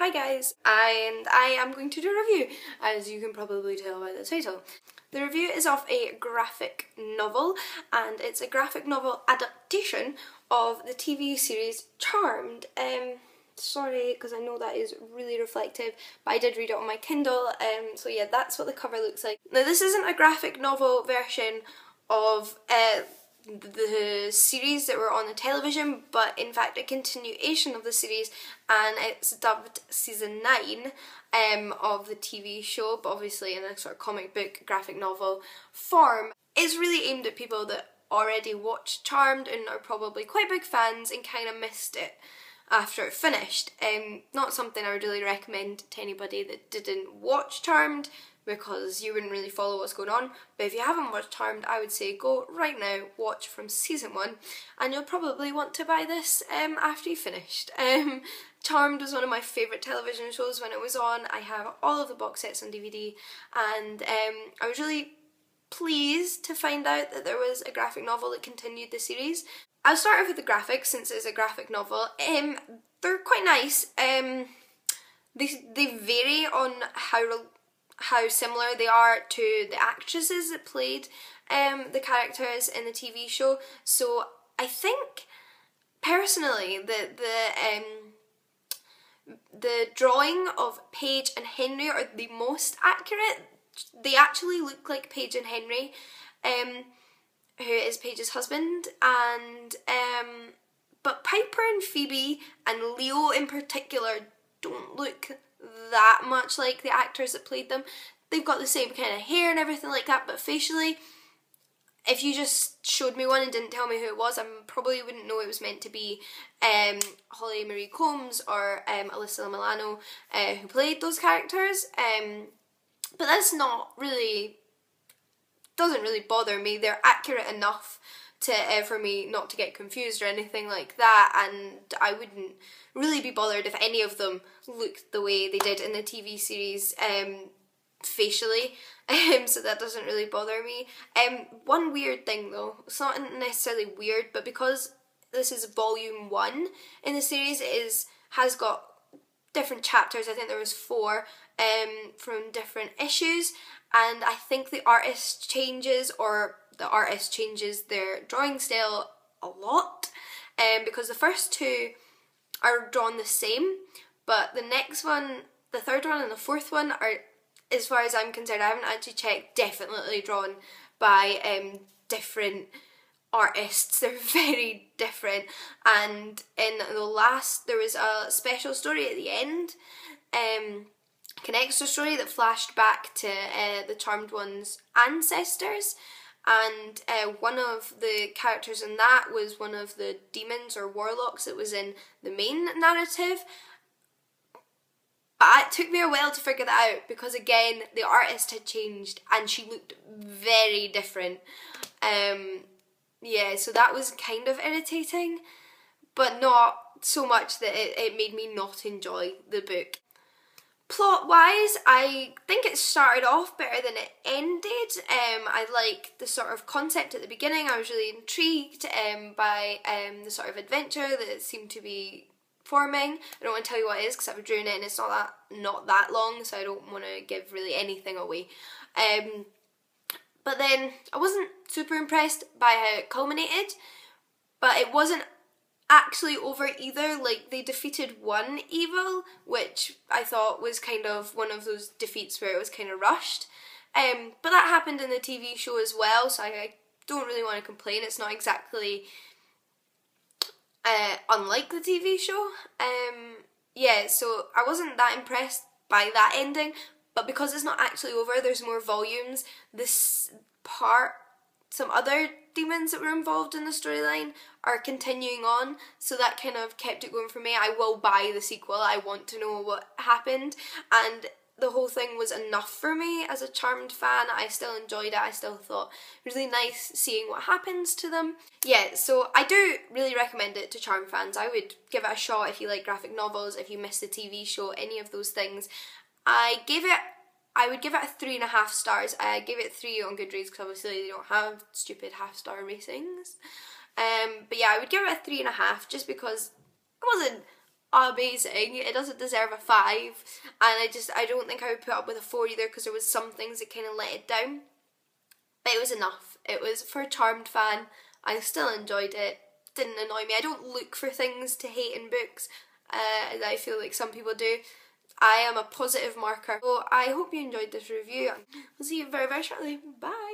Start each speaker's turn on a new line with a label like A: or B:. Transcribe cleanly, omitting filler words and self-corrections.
A: Hi guys, and I am going to do a review, as you can probably tell by the title. The review is of a graphic novel, and it's a graphic novel adaptation of the TV series Charmed. Sorry, because I know that is really reflective, but I did read it on my Kindle, so yeah, that's what the cover looks like. Now this isn't a graphic novel version of the series that were on the television, but in fact a continuation of the series, and it's dubbed season 9 of the TV show, but obviously in a sort of comic book graphic novel form. It's really aimed at people that already watched Charmed and are probably quite big fans and kind of missed it after it finished. Not something I would really recommend to anybody that didn't watch Charmed, because you wouldn't really follow what's going on. But if you haven't watched Charmed, I would say go right now, watch from season 1, and you'll probably want to buy this after you've finished. Charmed was one of my favourite television shows when it was on. I have all of the box sets on DVD, and I was really pleased to find out that there was a graphic novel that continued the series. I'll start off with the graphics, since it's a graphic novel. They're quite nice. They vary on how similar they are to the actresses that played the characters in the TV show. So I think personally the drawing of Paige and Henry are the most accurate. They actually look like Paige and Henry, who is Paige's husband, and but Piper and Phoebe and Leo in particular don't look that much like the actors that played them. They've got the same kind of hair and everything like that, but facially, if you just showed me one and didn't tell me who it was, I probably wouldn't know it was meant to be Holly Marie Combs or Alyssa Milano, who played those characters. But that's not really, doesn't really bother me. They're accurate enough to for me not to get confused or anything like that, and I wouldn't really be bothered if any of them looked the way they did in the TV series facially, so that doesn't really bother me. One weird thing though, it's not necessarily weird, but because this is volume 1 in the series, it has got different chapters. I think there was 4 from different issues, and I think the artist changes their drawing style a lot, because the first 2 are drawn the same, but the next one, the third one and the fourth one are, as far as I'm concerned, I haven't actually checked, definitely drawn by different artists. They're very different, and in the last, there was a special story at the end, like an extra story that flashed back to the Charmed One's ancestors, and one of the characters in that was one of the demons or warlocks that was in the main narrative. But it took me a while to figure that out, because again, the artist had changed and she looked very different. Yeah, so that was kind of irritating, but not so much that it made me not enjoy the book. Plot-wise, I think it started off better than it ended. I liked the sort of concept at the beginning. I was really intrigued by the sort of adventure that it seemed to be forming. I don't want to tell you what it is because I would ruin it, and it's not that long, so I don't want to give really anything away. But then I wasn't super impressed by how it culminated, but it wasn't actually over either. Like, they defeated one evil, which I thought was kind of one of those defeats where it was kind of rushed, but that happened in the TV show as well, so I don't really want to complain. It's not exactly unlike the TV show. Yeah, so I wasn't that impressed by that ending, but because it's not actually over, there's more volumes. This part, some other demons that were involved in the storyline are continuing on, so that kind of kept it going for me. I will buy the sequel. I want to know what happened, and the whole thing was enough for me as a Charmed fan. I still enjoyed it. I still thought it was really nice seeing what happens to them. Yeah, so I do really recommend it to Charmed fans. I would give it a shot if you like graphic novels, if you missed the TV show, any of those things. I would give it a 3.5 stars. I gave it 3 on Goodreads because obviously they don't have stupid half-star ratings. But yeah, I would give it a 3.5 just because it wasn't amazing. It doesn't deserve a 5, and I don't think I would put up with a 4 either, because there was some things that kind of let it down. But it was enough. It was for a Charmed fan. I still enjoyed it. Didn't annoy me. I don't look for things to hate in books, as I feel like some people do. I am a positive marker. So I hope you enjoyed this review. I'll see you very, very shortly. Bye!